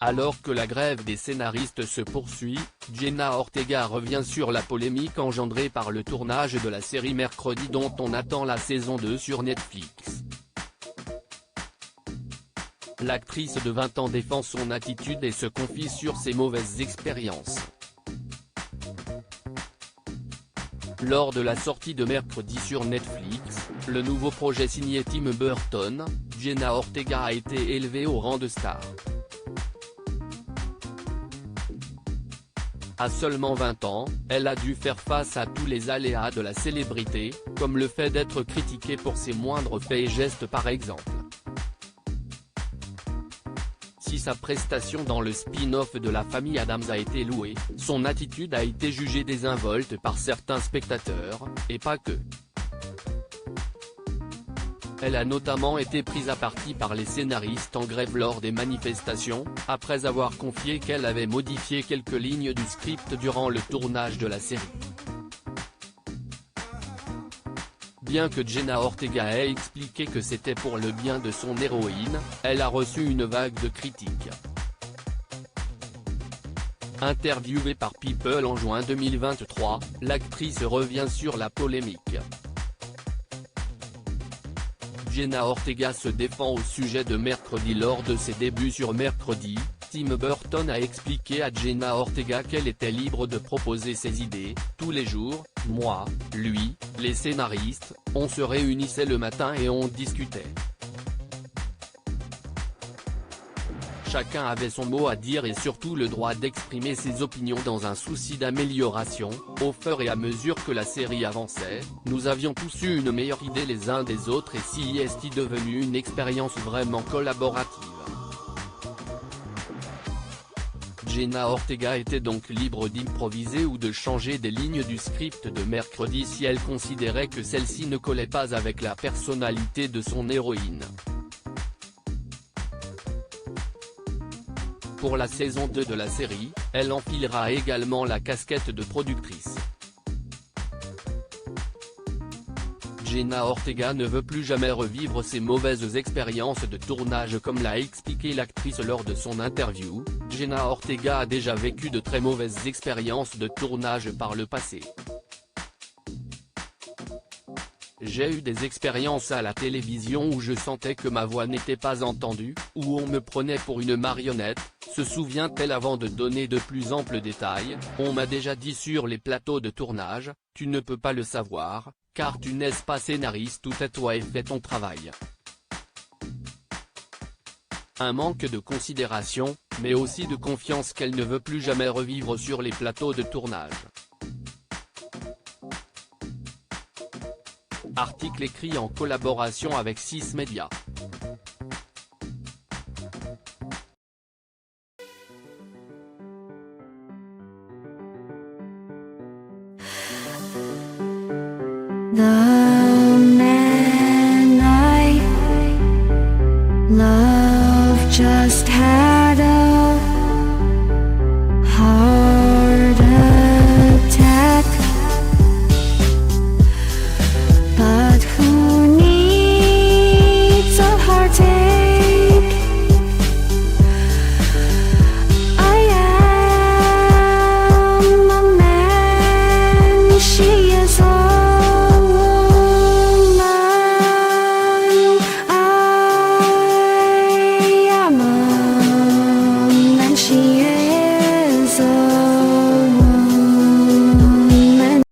Alors que la grève des scénaristes se poursuit, Jenna Ortega revient sur la polémique engendrée par le tournage de la série Mercredi dont on attend la saison 2 sur Netflix. L'actrice de 20 ans défend son attitude et se confie sur ses mauvaises expériences. Lors de la sortie de Mercredi sur Netflix, le nouveau projet signé Tim Burton, Jenna Ortega a été élevée au rang de star. À seulement 20 ans, elle a dû faire face à tous les aléas de la célébrité, comme le fait d'être critiquée pour ses moindres faits et gestes par exemple. Si sa prestation dans le spin-off de la famille Addams a été louée, son attitude a été jugée désinvolte par certains spectateurs, et pas que. Elle a notamment été prise à partie par les scénaristes en grève lors des manifestations, après avoir confié qu'elle avait modifié quelques lignes du script durant le tournage de la série. Bien que Jenna Ortega ait expliqué que c'était pour le bien de son héroïne, elle a reçu une vague de critiques. Interviewée par People en juin 2023, l'actrice revient sur la polémique. Jenna Ortega se défend au sujet de Mercredi. Lors de ses débuts sur Mercredi, Tim Burton a expliqué à Jenna Ortega qu'elle était libre de proposer ses idées, tous les jours, moi, lui, les scénaristes, on se réunissait le matin et on discutait. Chacun avait son mot à dire et surtout le droit d'exprimer ses opinions dans un souci d'amélioration. Au fur et à mesure que la série avançait, nous avions tous eu une meilleure idée les uns des autres et si est devenu une expérience vraiment collaborative. Jenna Ortega était donc libre d'improviser ou de changer des lignes du script de Mercredi si elle considérait que celle-ci ne collait pas avec la personnalité de son héroïne. Pour la saison 2 de la série, elle enfilera également la casquette de productrice. Jenna Ortega ne veut plus jamais revivre ses mauvaises expériences de tournage comme l'a expliqué l'actrice lors de son interview. Jenna Ortega a déjà vécu de très mauvaises expériences de tournage par le passé. J'ai eu des expériences à la télévision où je sentais que ma voix n'était pas entendue, où on me prenait pour une marionnette, se souvient-elle avant de donner de plus amples détails. On m'a déjà dit sur les plateaux de tournage, tu ne peux pas le savoir, car tu n'es pas scénariste ou tais-toi et fais ton travail. Un manque de considération, mais aussi de confiance qu'elle ne veut plus jamais revivre sur les plateaux de tournage. Article écrit en collaboration avec 6 Médias. 나